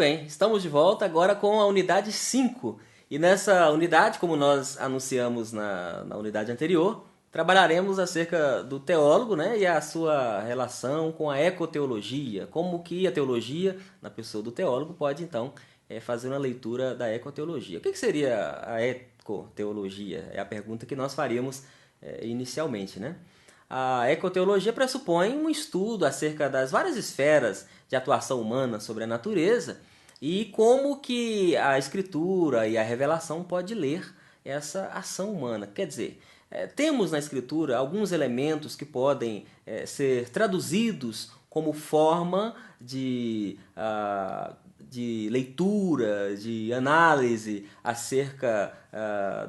bem, estamos de volta agora com a unidade 5. E nessa unidade, como nós anunciamos na unidade anterior, trabalharemos acerca do teólogo, né, e a sua relação com a ecoteologia. Como que a teologia, na pessoa do teólogo, pode então fazer uma leitura da ecoteologia. O que seria a ecoteologia? É a pergunta que nós faríamos inicialmente, né? A ecoteologia pressupõe um estudo acerca das várias esferas de atuação humana sobre a natureza e como que a escritura e a revelação pode ler essa ação humana. Quer dizer, temos na escritura alguns elementos que podem ser traduzidos como forma de leitura, de análise acerca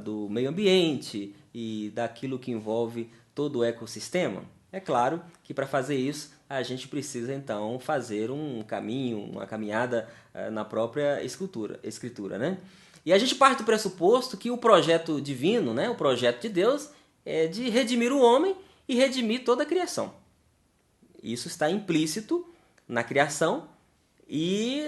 do meio ambiente e daquilo que envolve todo o ecossistema. É claro que para fazer isso a gente precisa então fazer um caminho, uma caminhada na própria escritura, né? E a gente parte do pressuposto que o projeto divino, né, o projeto de Deus, é de redimir o homem e redimir toda a criação. Isso está implícito na criação e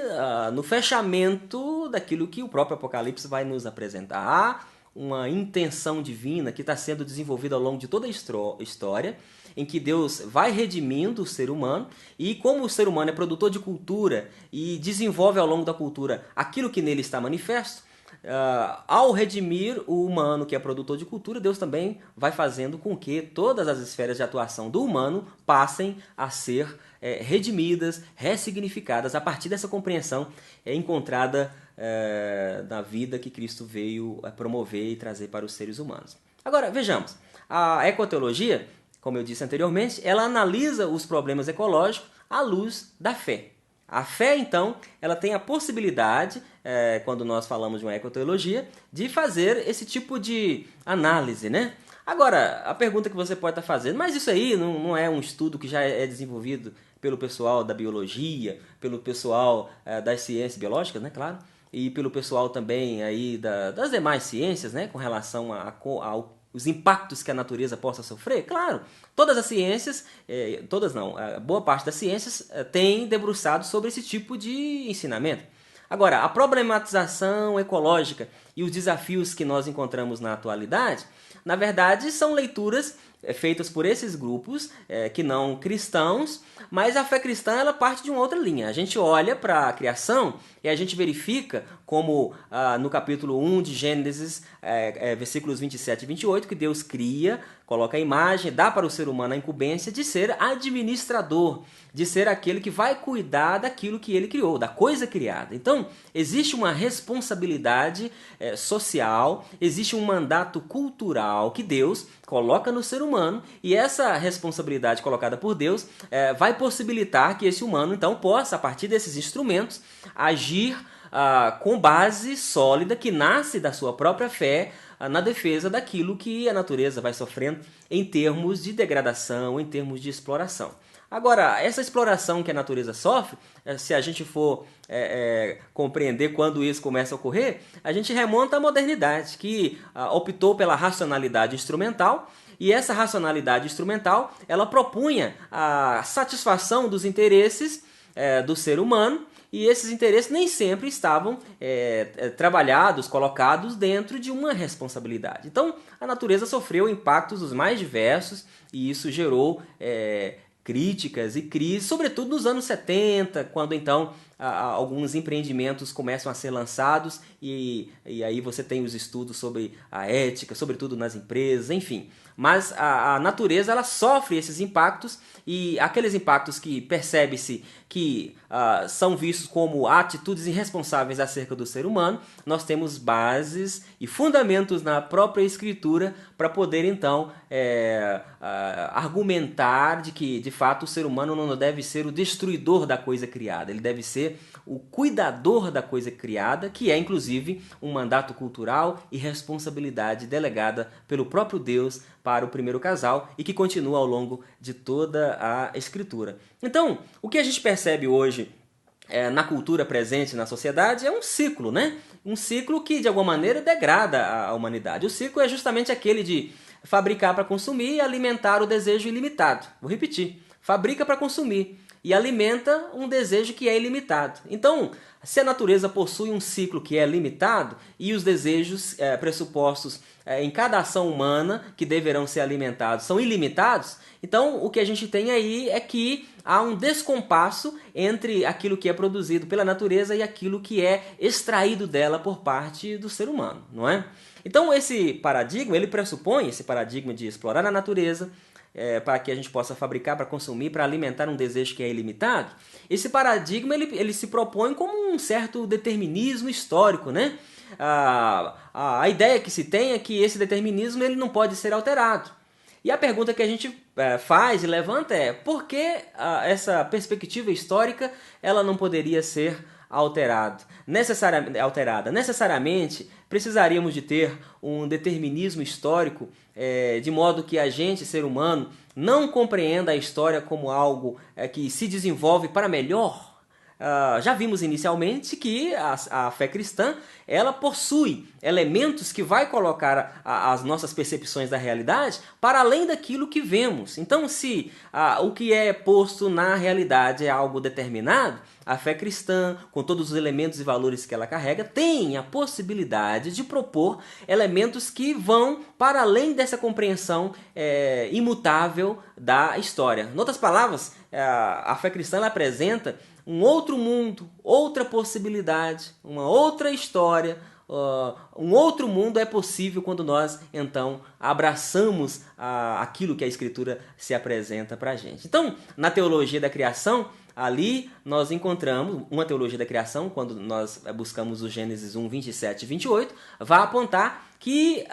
no fechamento daquilo que o próprio Apocalipse vai nos apresentar. Há uma intenção divina que está sendo desenvolvida ao longo de toda a história, em que Deus vai redimindo o ser humano, e como o ser humano é produtor de cultura e desenvolve ao longo da cultura aquilo que nele está manifesto, ao redimir o humano que é produtor de cultura, Deus também vai fazendo com que todas as esferas de atuação do humano passem a ser redimidas, ressignificadas a partir dessa compreensão encontrada na vida que Cristo veio promover e trazer para os seres humanos. Agora, vejamos, a ecoteologia, como eu disse anteriormente, ela analisa os problemas ecológicos à luz da fé. A fé, então, ela tem a possibilidade, quando nós falamos de uma ecoteologia, de fazer esse tipo de análise, né? Agora, a pergunta que você pode estar fazendo, mas isso aí não é um estudo que já é desenvolvido pelo pessoal da biologia, pelo pessoal das ciências biológicas, né, claro, e pelo pessoal também aí das demais ciências, né, com relação aos impactos que a natureza possa sofrer? Claro, todas as ciências, todas não, boa parte das ciências tem debruçado sobre esse tipo de ensinamento. Agora, a problematização ecológica e os desafios que nós encontramos na atualidade, na verdade, são leituras feitas por esses grupos que não cristãos, mas a fé cristã ela parte de uma outra linha. A gente olha para a criação e a gente verifica como no capítulo 1 de Gênesis, versículos 27 e 28, que Deus cria, coloca a imagem, dá para o ser humano a incumbência de ser administrador, de ser aquele que vai cuidar daquilo que ele criou, da coisa criada. Então, existe uma responsabilidade social, existe um mandato cultural que Deus coloca no ser humano, e essa responsabilidade colocada por Deus vai possibilitar que esse humano então possa, a partir desses instrumentos, agir com base sólida que nasce da sua própria fé na defesa daquilo que a natureza vai sofrendo em termos de degradação, em termos de exploração. Agora, essa exploração que a natureza sofre, se a gente for compreender quando isso começa a ocorrer, a gente remonta à modernidade, que optou pela racionalidade instrumental, e essa racionalidade instrumental ela propunha a satisfação dos interesses do ser humano, e esses interesses nem sempre estavam trabalhados, colocados dentro de uma responsabilidade. Então, a natureza sofreu impactos dos mais diversos, e isso gerou críticas e crises, sobretudo nos anos 70, quando então alguns empreendimentos começam a ser lançados e aí você tem os estudos sobre a ética, sobretudo nas empresas, enfim. Mas a natureza ela sofre esses impactos, e aqueles impactos que percebe-se que são vistos como atitudes irresponsáveis acerca do ser humano, nós temos bases e fundamentos na própria Escritura para poder então argumentar de que de fato o ser humano não deve ser o destruidor da coisa criada, ele deve ser o cuidador da coisa criada, que é inclusive um mandato cultural e responsabilidade delegada pelo próprio Deus para o primeiro casal e que continua ao longo de toda a Escritura. Então, o que a gente percebe hoje na cultura presente na sociedade é um ciclo, né? Um ciclo que de alguma maneira degrada a humanidade. O ciclo é justamente aquele de fabricar para consumir e alimentar o desejo ilimitado. Vou repetir, fabrica para consumir e alimenta um desejo que é ilimitado. Então, se a natureza possui um ciclo que é limitado e os desejos pressupostos em cada ação humana que deverão ser alimentados são ilimitados, então o que a gente tem aí é que há um descompasso entre aquilo que é produzido pela natureza e aquilo que é extraído dela por parte do ser humano, não é? Então esse paradigma, ele pressupõe esse paradigma de explorar a natureza, para que a gente possa fabricar, para consumir, para alimentar um desejo que é ilimitado. Esse paradigma ele se propõe como um certo determinismo histórico, né? A ideia que se tem é que esse determinismo ele não pode ser alterado. E a pergunta que a gente faz e levanta é: por que essa perspectiva histórica ela não poderia ser alterada? Necessariamente precisaríamos de ter um determinismo histórico de modo que a gente, ser humano, não compreenda a história como algo que se desenvolve para melhor. Já vimos inicialmente que a fé cristã ela possui elementos que vai colocar as nossas percepções da realidade para além daquilo que vemos. Então, se o que é posto na realidade é algo determinado, a fé cristã, com todos os elementos e valores que ela carrega, tem a possibilidade de propor elementos que vão para além dessa compreensão imutável da história. Em outras palavras, a fé cristã ela apresenta um outro mundo, outra possibilidade, uma outra história, um outro mundo é possível quando nós, então, abraçamos aquilo que a Escritura se apresenta para a gente. Então, na teologia da criação, ali nós encontramos uma teologia da criação, quando nós buscamos o Gênesis 1, 27 e 28, vai apontar que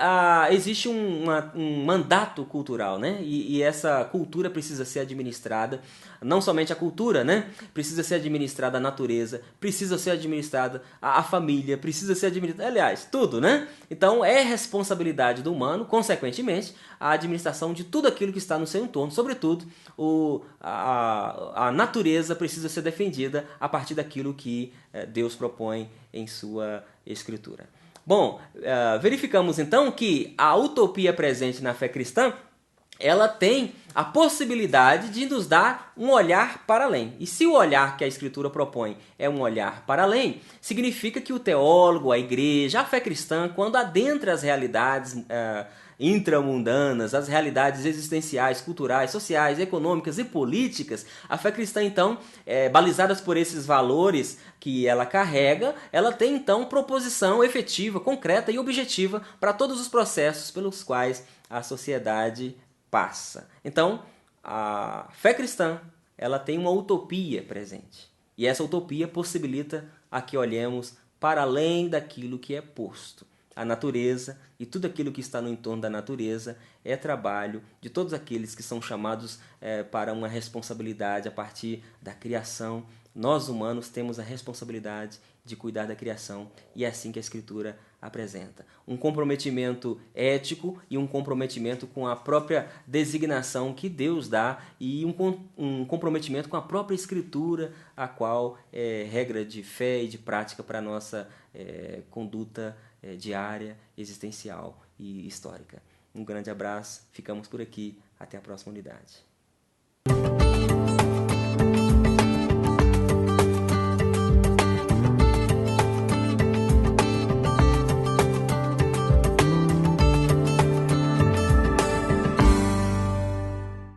existe um mandato cultural, né? E essa cultura precisa ser administrada, não somente a cultura, né? Precisa ser administrada a natureza, precisa ser administrada a família, precisa ser administrada, aliás, tudo, né? Então é responsabilidade do humano, consequentemente, a administração de tudo aquilo que está no seu entorno, sobretudo a natureza precisa ser defendida a partir daquilo que Deus propõe em sua Escritura. Bom, verificamos então que a utopia presente na fé cristã ela tem a possibilidade de nos dar um olhar para além. E se o olhar que a Escritura propõe é um olhar para além, significa que o teólogo, a igreja, a fé cristã, quando adentra as realidades intramundanas, as realidades existenciais, culturais, sociais, econômicas e políticas, a fé cristã, então, balizadas por esses valores que ela carrega, ela tem, então, proposição efetiva, concreta e objetiva para todos os processos pelos quais a sociedade passa. Então, a fé cristã, ela tem uma utopia presente. E essa utopia possibilita a que olhemos para além daquilo que é posto. A natureza e tudo aquilo que está no entorno da natureza é trabalho de todos aqueles que são chamados para uma responsabilidade a partir da criação. Nós, humanos, temos a responsabilidade de cuidar da criação e é assim que a Escritura apresenta. Um comprometimento ético e um comprometimento com a própria designação que Deus dá e um comprometimento com a própria Escritura, a qual é regra de fé e de prática para a nossa conduta diária, existencial e histórica. Um grande abraço, ficamos por aqui, até a próxima unidade.